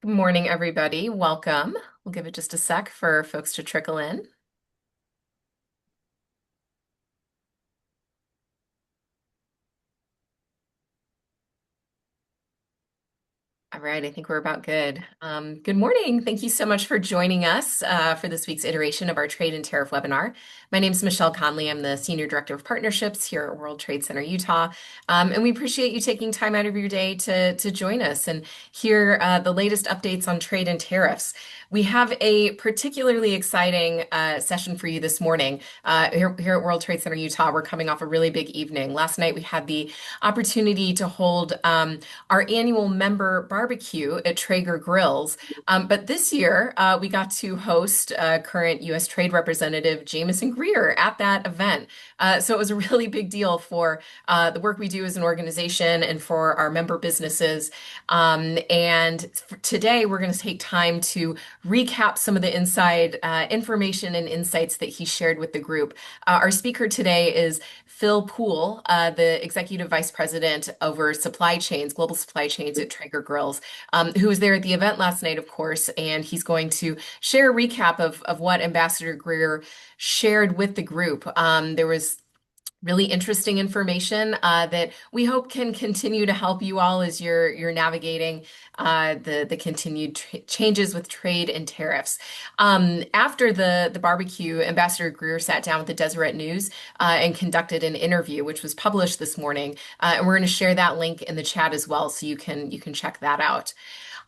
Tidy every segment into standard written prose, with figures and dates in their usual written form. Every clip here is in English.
Good morning, everybody. Welcome. We'll give it just a sec for folks to trickle in. All right, I think we're about good. Good morning. Thank you so much for joining us for this week's iteration of our Trade and Tariff webinar. My name is Michelle Conley. I'm the Senior Director of Partnerships here at World Trade Center, Utah. And we appreciate you taking time out of your day to join us and hear the latest updates on trade and tariffs. We have a particularly exciting session for you this morning. Here at World Trade Center, Utah, we're coming off a really big evening. Last night, we had the opportunity to hold our annual member barbecue at Traeger Grills. But this year, we got to host current U.S. Trade Representative Jamison Greer at that event. So it was a really big deal for the work we do as an organization and for our member businesses. Today, we're going to take time to recap some of the inside information and insights that he shared with the group. Our speaker today is Phil Poel, the Executive Vice President over supply chains, global supply chains at Traeger Grills, who was there at the event last night, of course, and he's going to share a recap of what Ambassador Greer shared with the group. There was really interesting information that we hope can continue to help you all as you're navigating the continued changes with trade and tariffs. After the barbecue, Ambassador Greer sat down with the Deseret News and conducted an interview, which was published this morning, and we're going to share that link in the chat as well, so you can check that out.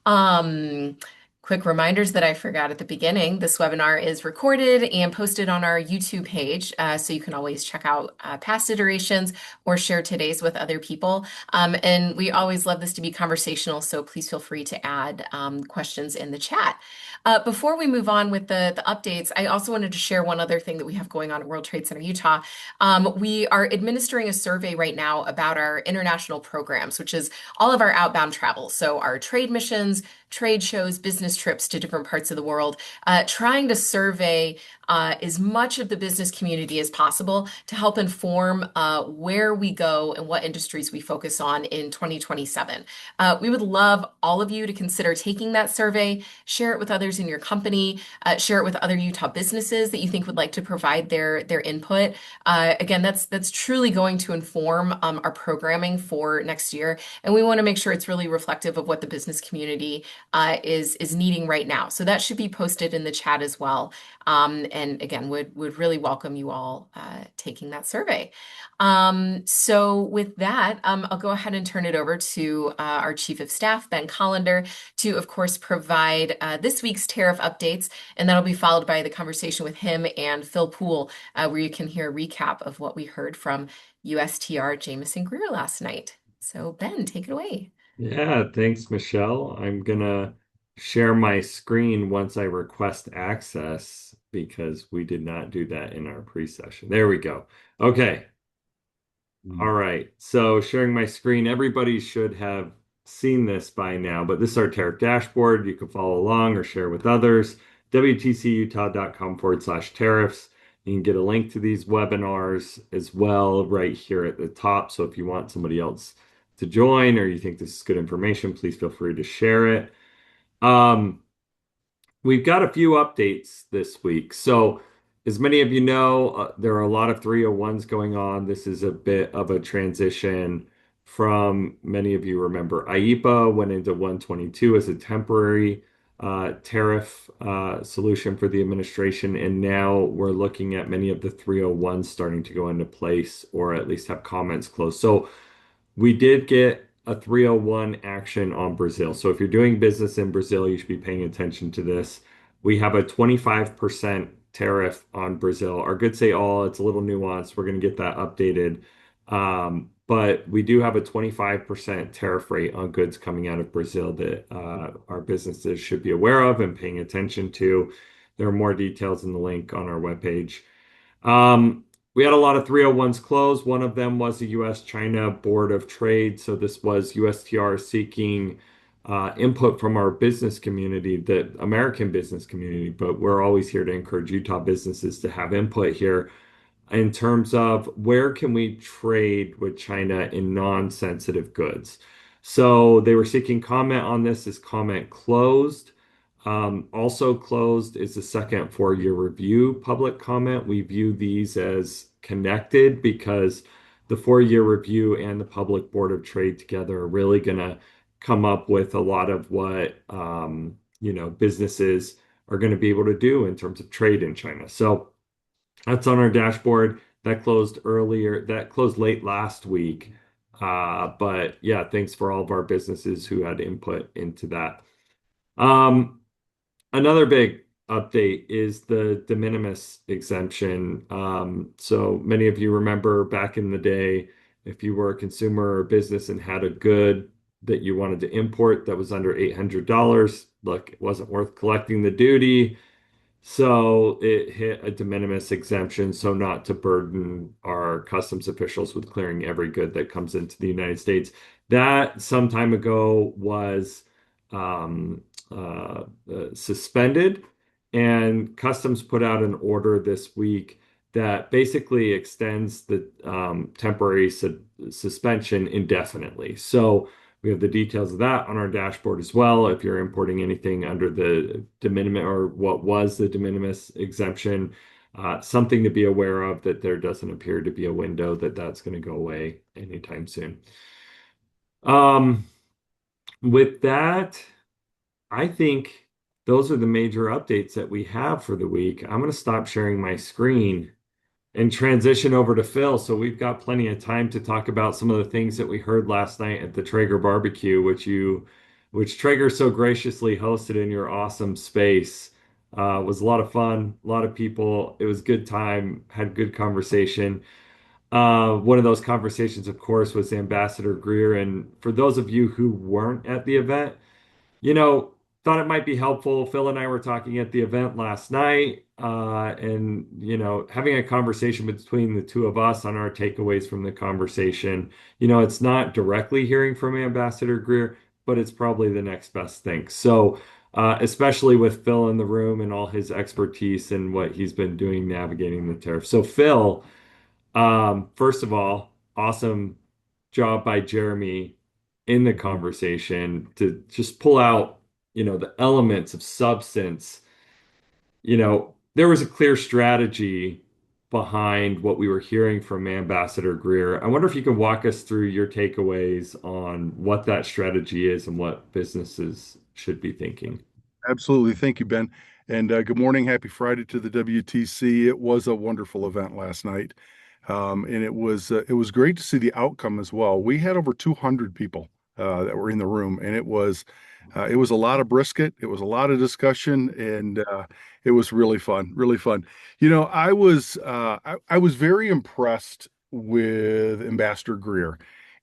Um, Quick reminders that I forgot at the beginning. This webinar is recorded and posted on our YouTube page, so you can always check out past iterations or share today's with other people. And we always love this to be conversational, so please feel free to add questions in the chat. Before we move on with the updates, I also wanted to share one other thing that we have going on at World Trade Center Utah. We are administering a survey right now about our international programs, which is all of our outbound travel. So our trade missions, trade shows, business trips to different parts of the world, trying to survey as much of the business community as possible to help inform where we go and what industries we focus on in 2027. We would love all of you to consider taking that survey, share it with others in your company, share it with other Utah businesses that you think would like to provide their input. Again, that's truly going to inform our programming for next year, and we want to make sure it's really reflective of what the business community is needing right now. So that should be posted in the chat as well. And again, would really welcome you all taking that survey. So with that, I'll go ahead and turn it over to our Chief of Staff, Ben Collender, to, of course, provide this week's tariff updates, and that'll be followed by the conversation with him and Phil Poel, where you can hear a recap of what we heard from USTR Jamison Greer last night. So Ben, take it away. Yeah, thanks, Michelle. I'm gonna share my screen once I request access because we did not do that in our pre-session. There we go. Okay. All right. So sharing my screen, everybody should have seen this by now, but this is our tariff dashboard. You can follow along or share with others. WTCutah.com/tariffs. You can get a link to these webinars as well right here at the top. So if you want somebody else to join or you think this is good information, please feel free to share it. Um, We've got a few updates this week. So, as many of you know, there are a lot of 301s going on. This is a bit of a transition from many of you remember IEEPA went into 122 as a temporary tariff solution for the administration. And now we're looking at many of the 301s starting to go into place or at least have comments closed. So, we did get a 301 action on Brazil. So if you're doing business in Brazil, you should be paying attention to this. We have a 25% tariff on Brazil. Our goods say all, it's a little nuanced. We're going to get that updated. But we do have a 25% tariff rate on goods coming out of Brazil that our businesses should be aware of and paying attention to. There are more details in the link on our webpage. We had a lot of 301s closed. One of them was the U.S.-China Board of Trade. So this was USTR seeking input from our business community, the American business community, but we're always here to encourage Utah businesses to have input here in terms of where can we trade with China in non-sensitive goods. So they were seeking comment on this. Is comment closed? Also closed is the second 4-year review public comment. We view these as connected because the 4-year review and the public board of trade together are really going to come up with a lot of what businesses are going to be able to do in terms of trade in China. So that's on our dashboard. That closed earlier. That closed late last week. But yeah, thanks for all of our businesses who had input into that. Um, Another big update is the de minimis exemption. So many of you remember back in the day, if you were a consumer or business and had a good that you wanted to import that was under $800, look, it wasn't worth collecting the duty. So it hit a de minimis exemption, so not to burden our customs officials with clearing every good that comes into the United States. That some time ago was um, suspended, and customs put out an order this week that basically extends the temporary suspension indefinitely. So we have the details of that on our dashboard as well. If you're importing anything under the de minimis or what was the de minimis exemption, something to be aware of that there doesn't appear to be a window that that's going to go away anytime soon. Um, with that, I think those are the major updates that we have for the week. I'm going to stop sharing my screen and transition over to Phil. So we've got plenty of time to talk about some of the things that we heard last night at the Traeger barbecue, which Traeger so graciously hosted in your awesome space. It was a lot of fun, a lot of people. It was good time, had good conversation. One of those conversations, of course, was Ambassador Greer. And for those of you who weren't at the event, you know, thought it might be helpful. Phil and I were talking at the event last night, and having a conversation between the two of us on our takeaways from the conversation. It's not directly hearing from Ambassador Greer, but it's probably the next best thing. So, especially with Phil in the room and all his expertise and what he's been doing navigating the tariff. So, Phil, first of all, awesome job by Jeremy in the conversation to just pull out, the elements of substance. There was a clear strategy behind what we were hearing from Ambassador Greer. I wonder if you can walk us through your takeaways on what that strategy is and what businesses should be thinking. Absolutely. Thank you, Ben. And good morning. Happy Friday to the WTC. It was a wonderful event last night. And it was great to see the outcome as well. We had over 200 people that were in the room, and it was a lot of brisket. It was a lot of discussion, and it was really fun, really fun. I was very impressed with Ambassador Greer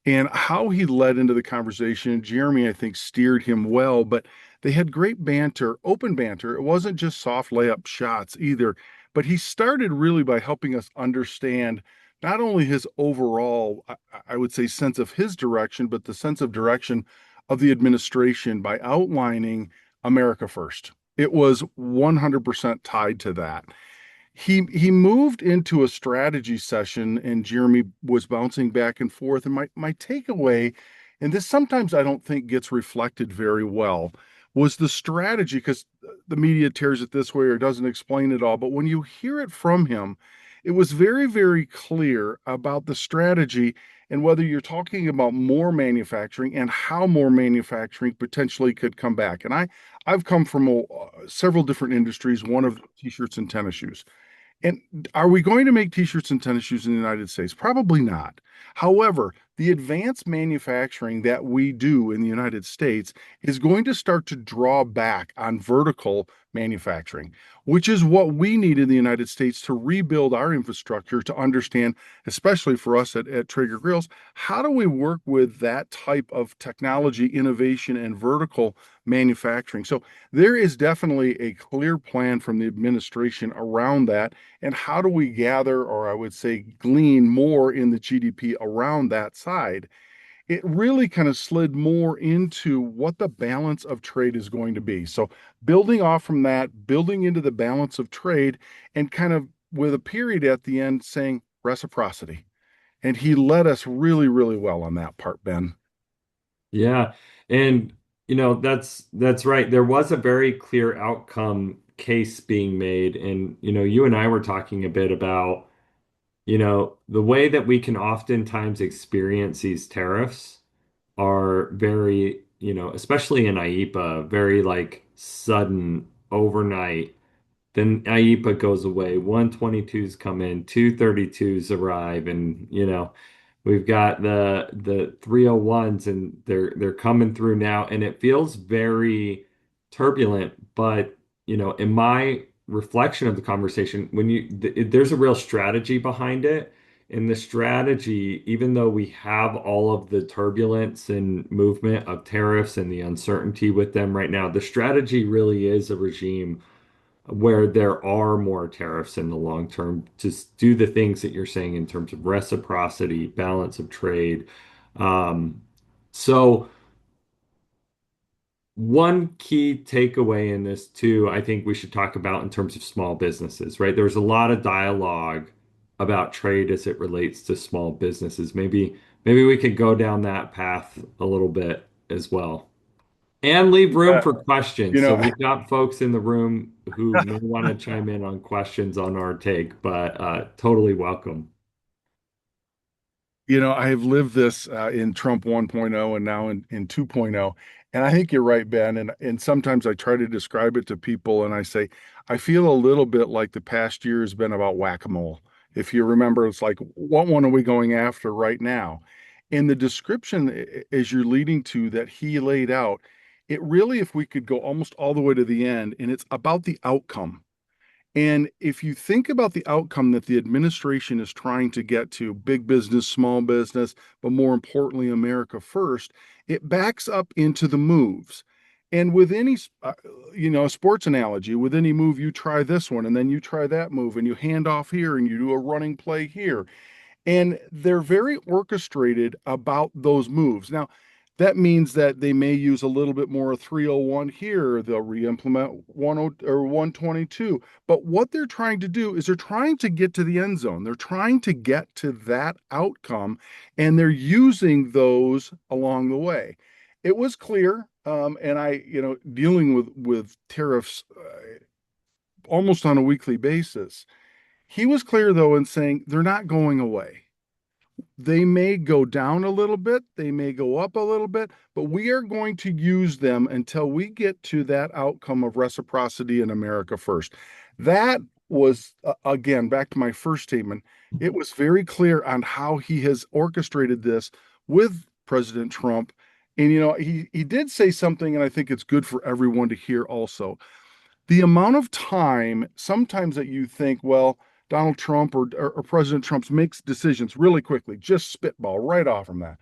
and how he led into the conversation. Jeremy, I think, steered him well, but they had great banter, open banter. It wasn't just soft layup shots either, but he started really by helping us understand not only his overall, I would say, sense of his direction, but the sense of direction of the administration by outlining America First. It was 100% tied to that. He moved into a strategy session, and Jeremy was bouncing back and forth. And my takeaway, and this sometimes I don't think gets reflected very well, was the strategy, because the media tears it this way or doesn't explain it all. But when you hear it from him, it was very, very clear about the strategy and whether you're talking about more manufacturing and how more manufacturing potentially could come back. And I've come from several different industries, one of t-shirts and tennis shoes. And are we going to make t-shirts and tennis shoes in the United States? Probably not. However, the advanced manufacturing that we do in the United States is going to start to draw back on vertical manufacturing, which is what we need in the United States to rebuild our infrastructure to understand, especially for us at Traeger Grills, how do we work with that type of technology, innovation, and vertical manufacturing? So there is definitely a clear plan from the administration around that. And how do we gather, or I would say, glean more in the GDP around that side? It really kind of slid more into what the balance of trade is going to be. So, building off from that, building into the balance of trade, and kind of with a period at the end saying reciprocity. And he led us really, really well on that part, Ben. Yeah. And that's right. There was a very clear outcome case being made. And you and I were talking a bit about, the way that we can oftentimes experience these tariffs are very, especially in IEPA, very like sudden overnight. Then IEPA goes away, 122s come in, 232s arrive, and we've got the 301s and they're coming through now, and it feels very turbulent. But in my reflection of the conversation, there's a real strategy behind it. And the strategy, even though we have all of the turbulence and movement of tariffs and the uncertainty with them right now, the strategy really is a regime where there are more tariffs in the long term, just do the things that you're saying in terms of reciprocity, balance of trade. Um, so one key takeaway in this too, I think we should talk about in terms of small businesses, right? There's a lot of dialogue about trade as it relates to small businesses. Maybe we could go down that path a little bit as well. And leave room Uh, for questions. you So know, we've got folks in the room who may want to chime in on questions on our take, but totally welcome. I have lived this in Trump 1.0 and now in 2.0. And I think you're right, Ben. And sometimes I try to describe it to people and I say, I feel a little bit like the past year has been about whack-a-mole. If you remember, it's like, what one are we going after right now? And the description, as you're leading to that he laid out, it really, if we could go almost all the way to the end, and it's about the outcome. And if you think about the outcome that the administration is trying to get to, big business, small business, but more importantly, America first, it backs up into the moves. And with any, sports analogy, with any move, you try this one and then you try that move and you hand off here and you do a running play here. And they're very orchestrated about those moves. Now, that means that they may use a little bit more of 301 here. They'll re-implement 10 or 122. But what they're trying to do is they're trying to get to the end zone. They're trying to get to that outcome, and they're using those along the way. It was clear, and dealing with tariffs almost on a weekly basis. He was clear though in saying they're not going away. They may go down a little bit, they may go up a little bit, but we are going to use them until we get to that outcome of reciprocity in America first. That was, again, back to my first statement, it was very clear on how he has orchestrated this with President Trump. And, he did say something, and I think it's good for everyone to hear also the amount of time sometimes that you think, well, Donald Trump or President Trump makes decisions really quickly, just spitball right off from that.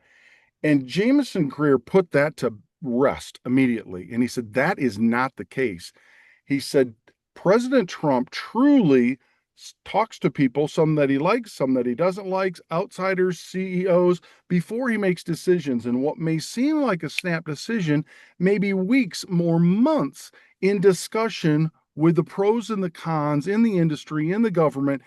And Jameson Greer put that to rest immediately. And he said, that is not the case. He said, President Trump truly talks to people, some that he likes, some that he doesn't like, outsiders, CEOs, before he makes decisions. And what may seem like a snap decision, maybe weeks, more months in discussion with the pros and the cons in the industry, in the government,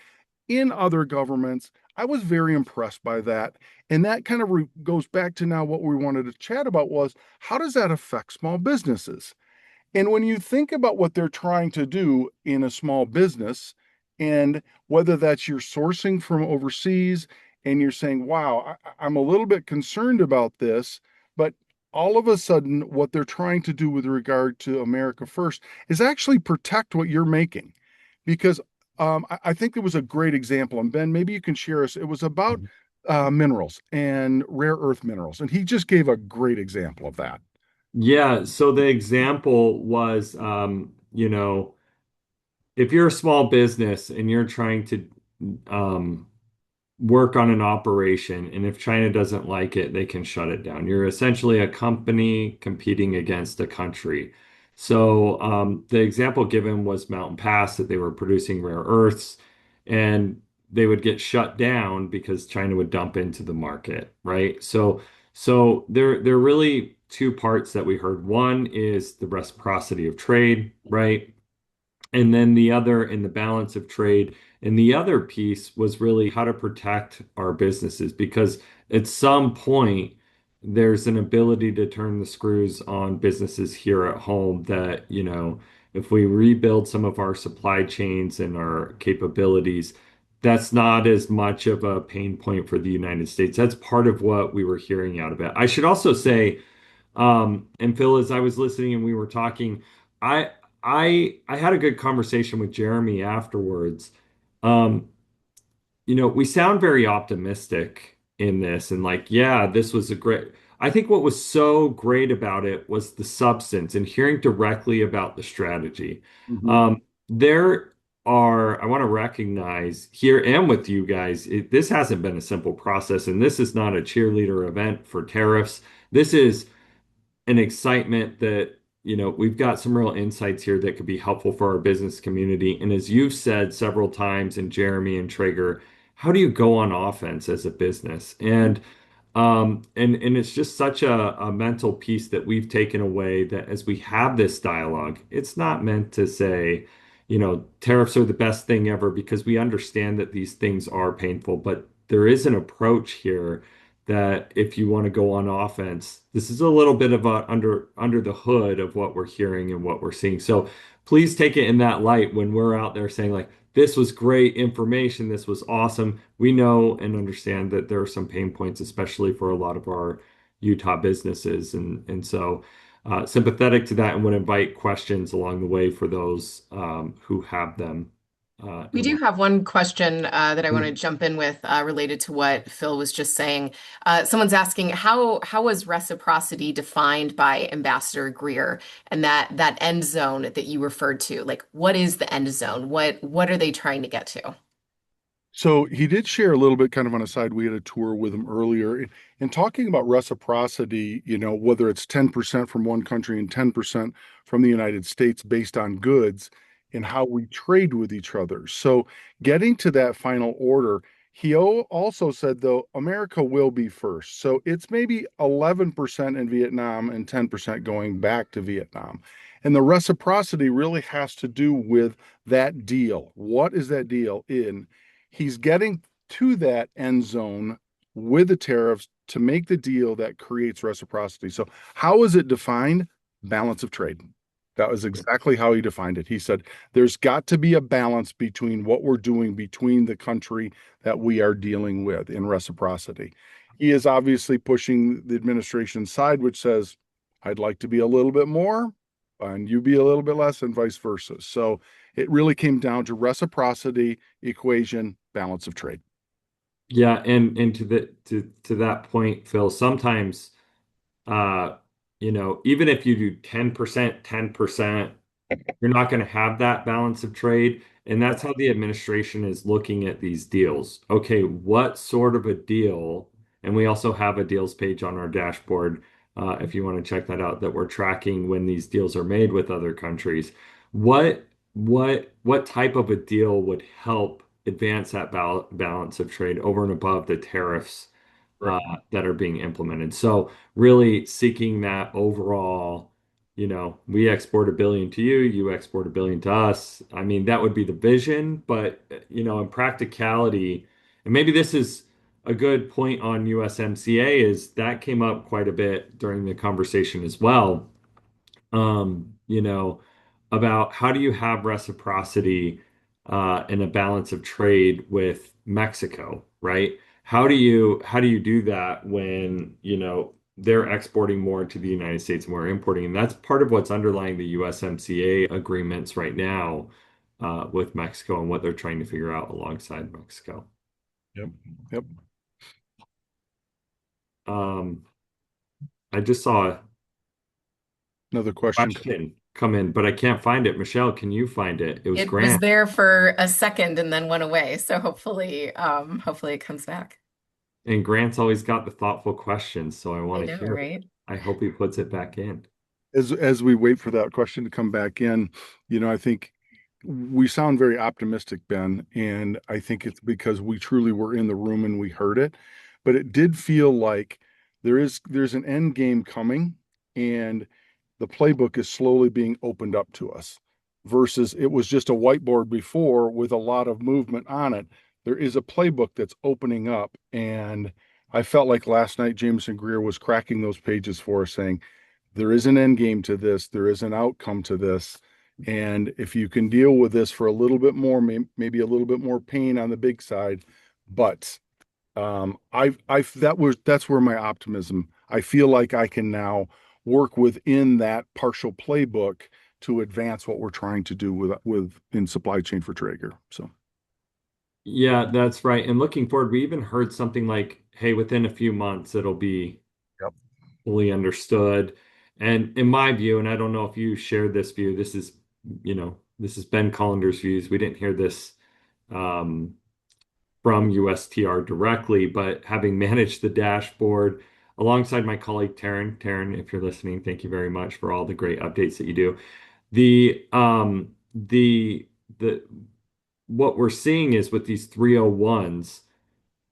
in other governments. I was very impressed by that. And that kind of goes back to now what we wanted to chat about was how does that affect small businesses? And when you think about what they're trying to do in a small business, and whether that's you're sourcing from overseas and you're saying, wow, I'm a little bit concerned about this, but all of a sudden, what they're trying to do with regard to America First is actually protect what you're making. Because I think it was a great example. And Ben, maybe you can share us. It was about minerals and rare earth minerals. And he just gave a great example of that. Yeah, so the example was, if you're a small business and you're trying to um, work on an operation, and if China doesn't like it, they can shut it down. You're essentially a company competing against a country. So the example given was Mountain Pass, that they were producing rare earths, and they would get shut down because China would dump into the market, right? So there are really two parts that we heard. One is the reciprocity of trade, right? And then the other in the balance of trade. And the other piece was really how to protect our businesses because at some point, there's an ability to turn the screws on businesses here at home that, if we rebuild some of our supply chains and our capabilities, that's not as much of a pain point for the United States. That's part of what we were hearing out of it. I should also say, and Phil, as I was listening and we were talking, I I had a good conversation with Jeremy afterwards. Um, we sound very optimistic in this and like, yeah, this was a great. I think what was so great about it was the substance and hearing directly about the strategy. Mhm. There I want to recognize here and with you guys, this hasn't been a simple process, and this is not a cheerleader event for tariffs. This is an excitement that, we've got some real insights here that could be helpful for our business community. And as you've said several times, and Jeremy and Traeger, how do you go on offense as a business? And it's just such a mental piece that we've taken away that as we have this dialogue, it's not meant to say, tariffs are the best thing ever because we understand that these things are painful, but there is an approach here that if you want to go on offense, this is a little bit of a under the hood of what we're hearing and what we're seeing. So please take it in that light when we're out there saying like, this was great information. This was awesome. We know and understand that there are some pain points, especially for a lot of our Utah businesses. And so sympathetic to that and would invite questions along the way for those who have them We in do mind. have one question that I want to jump in with related to what Phil was just saying. Someone's asking how was reciprocity defined by Ambassador Greer and that end zone that you referred to? Like, what is the end zone? What are they trying to get to? So he did share a little bit kind of on a side. We had a tour with him earlier and talking about reciprocity, whether it's 10% from one country and 10% from the United States based on goods and how we trade with each other. So getting to that final order, he also said, though, America will be first. So it's maybe 11% in Vietnam and 10% going back to Vietnam. And the reciprocity really has to do with that deal. What is that deal in? He's getting to that end zone with the tariffs to make the deal that creates reciprocity. So, how is it defined? Balance of trade. That was exactly how he defined it. He said, there's got to be a balance between what we're doing between the country that we are dealing with in reciprocity. He is obviously pushing the administration side, which says, I'd like to be a little bit more and you be a little bit less, and vice versa. So, it really came down to reciprocity, equation, balance of trade. Yeah, and to that point, Phil, sometimes uh, even if you do 10%, 10%, you're not going to have that balance of trade. And that's how the administration is looking at these deals. Okay, what sort of a deal? And we also have a deals page on our dashboard, if you want to check that out, that we're tracking when these deals are made with other countries. What type of a deal would help advance that balance of trade over and above the tariffs Right. that are being implemented? So really seeking that overall, we export 1 billion to you, you export 1 billion to us. I mean, that would be the vision, but in practicality, and maybe this is a good point on USMCA, is that came up quite a bit during the conversation as well. Um, you know, about how do you have reciprocity and a balance of trade with Mexico, right? How do you do that when, they're exporting more to the United States and we're importing? And that's part of what's underlying the USMCA agreements right now with Mexico and what they're trying to figure out alongside Mexico. Yep. Yep. Um, I just saw a Another question. question come in, but I can't find it. Michelle, can you find it? It was It was Grant. there for a second and then went away. So hopefully it comes back. And Grant's always got the thoughtful questions, so I I want to know, hear it. right? I hope he puts it back in. As we wait for that question to come back in, I think we sound very optimistic, Ben, and I think it's because we truly were in the room and we heard it. But it did feel like there's an end game coming, and the playbook is slowly being opened up to us versus it was just a whiteboard before with a lot of movement on it. There is a playbook that's opening up, and I felt like last night Jameson Greer was cracking those pages for us, saying there is an end game to this, there is an outcome to this. And if you can deal with this for a little bit more, maybe a little bit more pain on the big side, but that's where my optimism. I feel like I can now work within that partial playbook to advance what we're trying to do with in supply chain for Traeger. So, Yeah, that's right. And looking forward, we even heard something like, hey, within a few months, it'll be yep. fully understood. And in my view, and I don't know if you shared this view, this is Ben Collander's views. We didn't hear this um, from USTR directly, but having managed the dashboard alongside my colleague Taryn, if you're listening, thank you very much for all the great updates that you do. The what we're seeing is with these 301s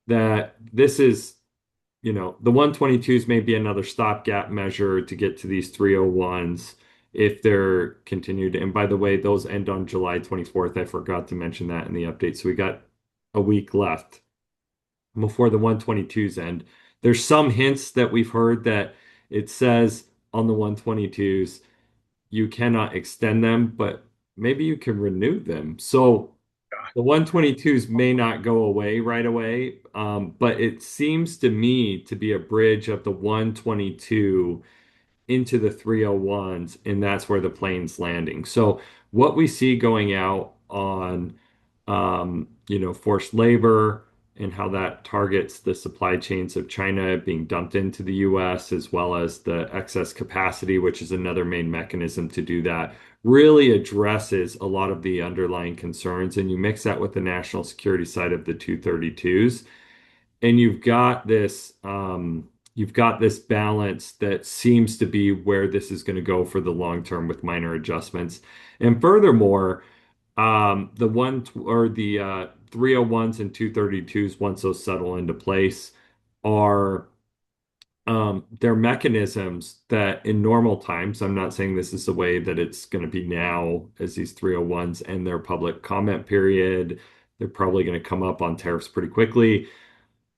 that this is, the 122s may be another stopgap measure to get to these 301s if they're continued. And by the way, those end on July 24th. I forgot to mention that in the update. So we got a week left before the 122s end. There's some hints that we've heard that it says on the 122s you cannot extend them, but maybe you can renew them. So the 122s may not go away right away, but it seems to me to be a bridge of the 122 into the 301s, and that's where the plane's landing. So what we see going out on, forced labor and how that targets the supply chains of China being dumped into the US, as well as the excess capacity, which is another main mechanism to do that, really addresses a lot of the underlying concerns. And you mix that with the national security side of the 232s, and you've got this balance that seems to be where this is going to go for the long term with minor adjustments. And furthermore, the one or the 301s and 232s, once those settle into place, are they're mechanisms that in normal times, I'm not saying this is the way that it's going to be now as these 301s end their public comment period. They're probably going to come up on tariffs pretty quickly.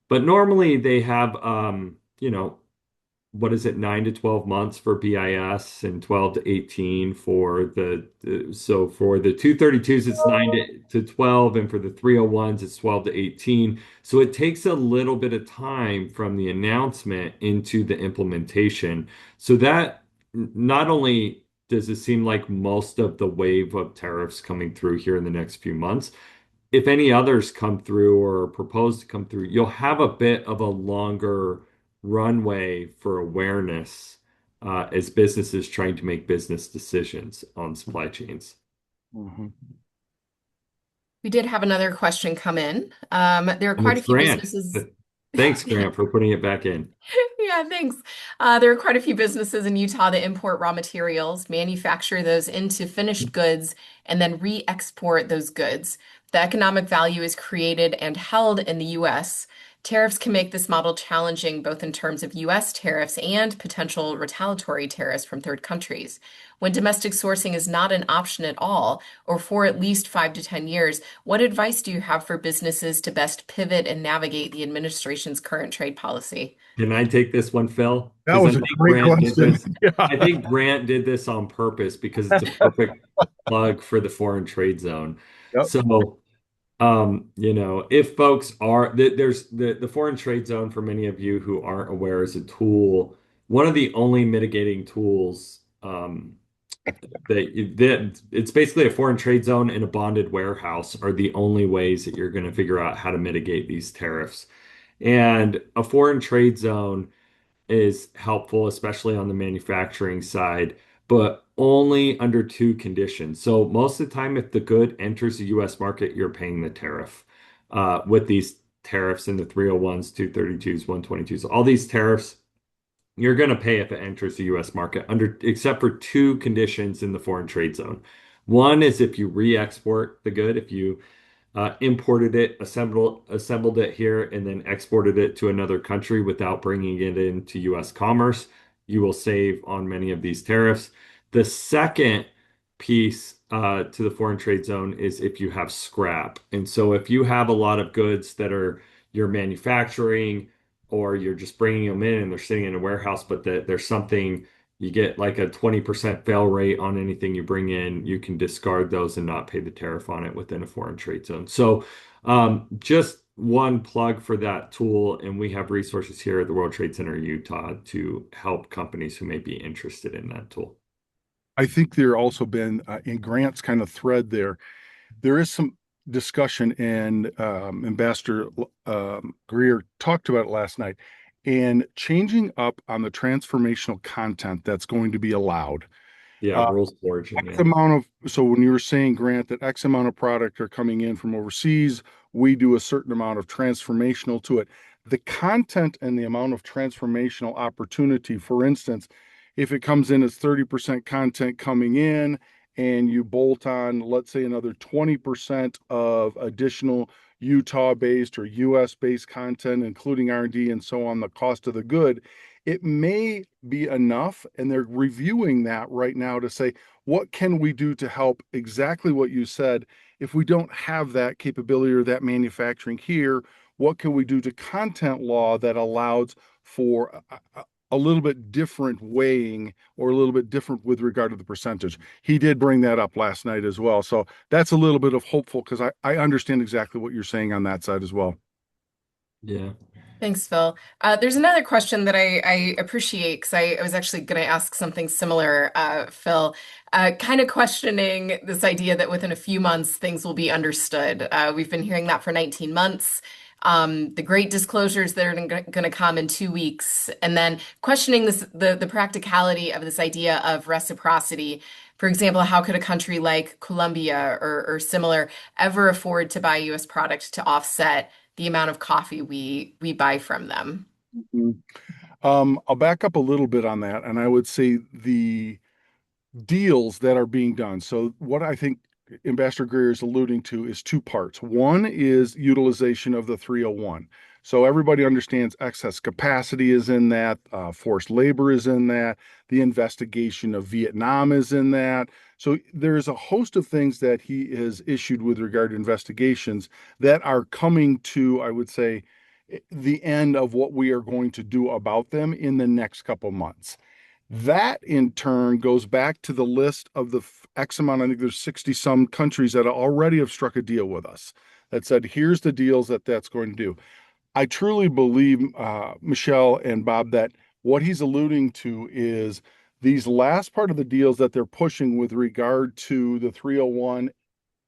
But normally they have, what is it, 9 to 12 months for BIS and 12 to 18 for so for the 232s, it's 9 to 12, and for the 301s, it's 12 to 18. So it takes a little bit of time from the announcement into the implementation. So that not only does it seem like most of the wave of tariffs coming through here in the next few months, if any others come through or propose to come through, you'll have a bit of a longer runway for awareness as businesses trying to make business decisions on supply chains. Mhm. We did have another question come in. There are And quite a it's few Grant. businesses. Thanks, Grant, for putting it back in. Yeah, thanks. There are quite a few businesses in Utah that import raw materials, manufacture those into finished goods, and then re-export those goods. The economic value is created and held in the US. Tariffs can make this model challenging both in terms of US tariffs and potential retaliatory tariffs from third countries. When domestic sourcing is not an option at all, or for at least 5 to 10 years, what advice do you have for businesses to best pivot and navigate the administration's current trade policy? Can I take this one, Phil? That Because I was a think great Grant did question. this. I Yeah. think Grant did this on purpose because it's a perfect plug for the foreign trade zone. Yep. So, if folks are there's the foreign trade zone for many of you who aren't aware is a tool, one of the only mitigating tools that it's basically a foreign trade zone and a bonded warehouse are the only ways that you're going to figure out how to mitigate these tariffs. And a foreign trade zone is helpful, especially on the manufacturing side, but only under two conditions. So most of the time, if the good enters the US market, you're paying the tariff. With these tariffs in the 301s, 232s, 122s, all these tariffs, you're going to pay if it enters the US market under except for two conditions in the foreign trade zone. One is if you re-export the good, if you imported it, assembled it here, and then exported it to another country without bringing it into U.S. commerce, you will save on many of these tariffs. The second piece to the foreign trade zone is if you have scrap. And so if you have a lot of goods that are you're manufacturing or you're just bringing them in and they're sitting in a warehouse, but there's something you get like a 20% fail rate on anything you bring in, you can discard those and not pay the tariff on it within a foreign trade zone. So, just one plug for that tool, and we have resources here at the World Trade Center Utah to help companies who may be interested in that tool. I think there also been in Grant's kind of thread there. There is some discussion, and Ambassador Greer talked about it last night, and changing up on the transformational content that's going to be allowed. Yeah, Uh, rules of origin, X yeah. amount of, so when you were saying, Grant, that X amount of product are coming in from overseas, we do a certain amount of transformational to it. The content and the amount of transformational opportunity, for instance, if it comes in as 30% content coming in and you bolt on, let's say, another 20% of additional Utah-based or US-based content, including R&D and so on, the cost of the good, it may be enough. And they're reviewing that right now to say, what can we do to help exactly what you said? If we don't have that capability or that manufacturing here, what can we do to content law that allows for a little bit different weighing or a little bit different with regard to the percentage? He did bring that up last night as well. So that's a little bit of hopeful because I understand exactly what you're saying on that side as well. Yeah. Thanks, Phil. There's another question that I appreciate because I was actually going to ask something similar, Phil, kind of questioning this idea that within a few months things will be understood. We've been hearing that for 19 months. The great disclosures that are going to come in 2 weeks, and then questioning the practicality of this idea of reciprocity. For example, how could a country like Colombia or similar ever afford to buy U.S. product to offset the amount of coffee we buy from them? Mhm. I'll back up a little bit on that, and I would say the deals that are being done. So what I think Ambassador Greer is alluding to is two parts. One is utilization of the 301. So everybody understands excess capacity is in that, forced labor is in that, the investigation of Vietnam is in that. So there's a host of things that he has issued with regard to investigations that are coming to, I would say, the end of what we are going to do about them in the next couple months. That in turn goes back to the list of the X amount. I think there's 60 some countries that already have struck a deal with us that said, here's the deals that's going to do. I truly believe, Michelle and Bob, that what he's alluding to is these last part of the deals that they're pushing with regard to the 301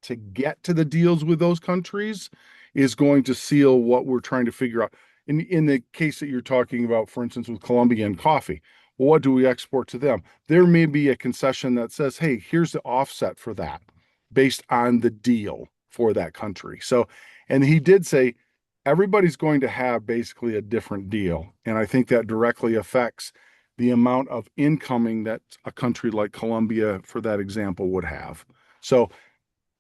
to get to the deals with those countries is going to seal what we're trying to figure out. In the case that you're talking about, for instance, with Colombia and coffee, well, what do we export to them? There may be a concession that says, hey, here's the offset for that based on the deal for that country. So, and he did say everybody's going to have basically a different deal. And I think that directly affects the amount of incoming that a country like Colombia, for that example, would have. So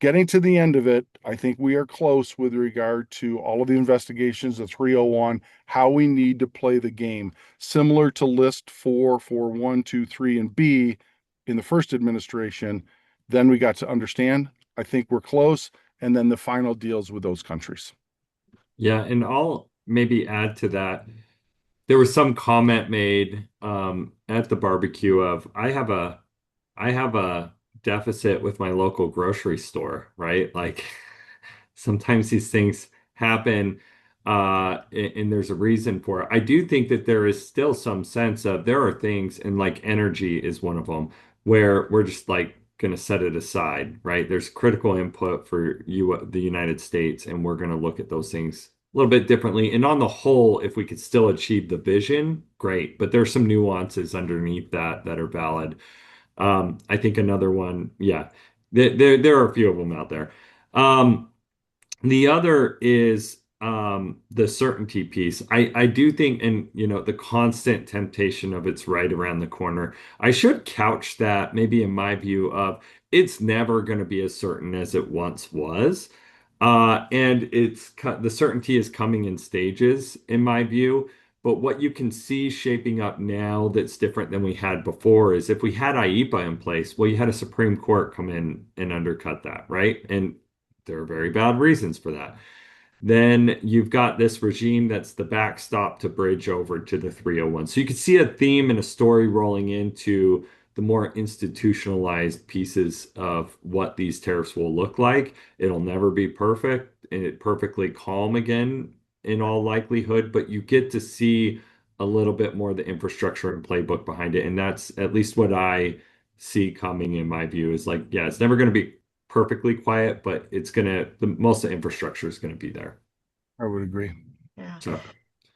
getting to the end of it, I think we are close with regard to all of the investigations, the 301, how we need to play the game. Similar to list four for one, two, three, and B in the first administration. Then we got to understand. I think we're close. And then the final deals with those countries. Yeah, and I'll maybe add to that. There was some comment made at the barbecue of I have a deficit with my local grocery store, right? Like sometimes these things happen and there's a reason for it. I do think that there is still some sense of there are things, and like energy is one of them, where we're just like going to set it aside, right? There's critical input for the United States, and we're going to look at those things a little bit differently. And on the whole, if we could still achieve the vision, great. But there's some nuances underneath that are valid. I think another one, yeah, there are a few of them out there. Um, the other is the certainty piece. I do think, and the constant temptation of it's right around the corner. I should couch that maybe in my view of it's never going to be as certain as it once was. And the certainty is coming in stages, in my view. But what you can see shaping up now that's different than we had before is if we had IEPA in place, well, you had a Supreme Court come in and undercut that, right? And there are very bad reasons for that. Then you've got this regime that's the backstop to bridge over to the 301. So you can see a theme and a story rolling into the more institutionalized pieces of what these tariffs will look like. It'll never be perfect and perfectly calm again in all likelihood, but you get to see a little bit more of the infrastructure and playbook behind it. And that's at least what I see coming in my view is like, yeah, it's never going to be perfectly quiet, but the most of the infrastructure is going to be there. I would agree. Yeah. So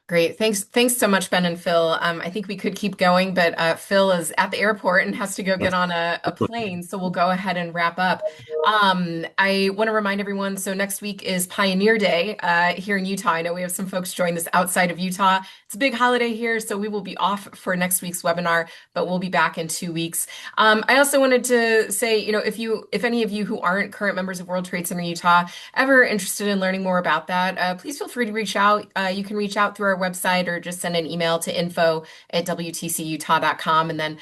Great. Thanks so much, Ben and Phil. I think we could keep going, but Phil is at the airport and has to go get that's on a plane. So we'll go ahead and wrap up. I want to remind everyone, so next week is Pioneer Day here in Utah. I know we have some folks join this outside of Utah. It's a big holiday here, so we will be off for next week's webinar, but we'll be back in 2 weeks. I also wanted to say, if any of you who aren't current members of World Trade Center Utah ever interested in learning more about that, please feel free to reach out. You can reach out through our website or just send an email to info@wtcutah.com and then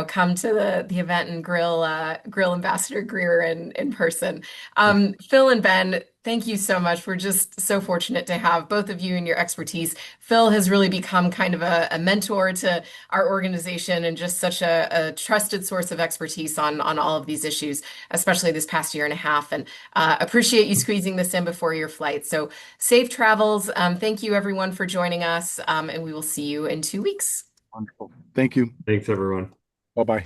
come to the event and grill Ambassador Greer in person. Phil and Ben, thank you so much. We're just so fortunate to have both of you and your expertise. Phil has really become kind of a mentor to our organization and just such a trusted source of expertise on all of these issues, especially this past year and a half. And appreciate you squeezing this in before your flight. So safe travels. Thank you everyone for joining us, and we will see you in 2 weeks. Wonderful. Thank you. thanks everyone. Bye bye.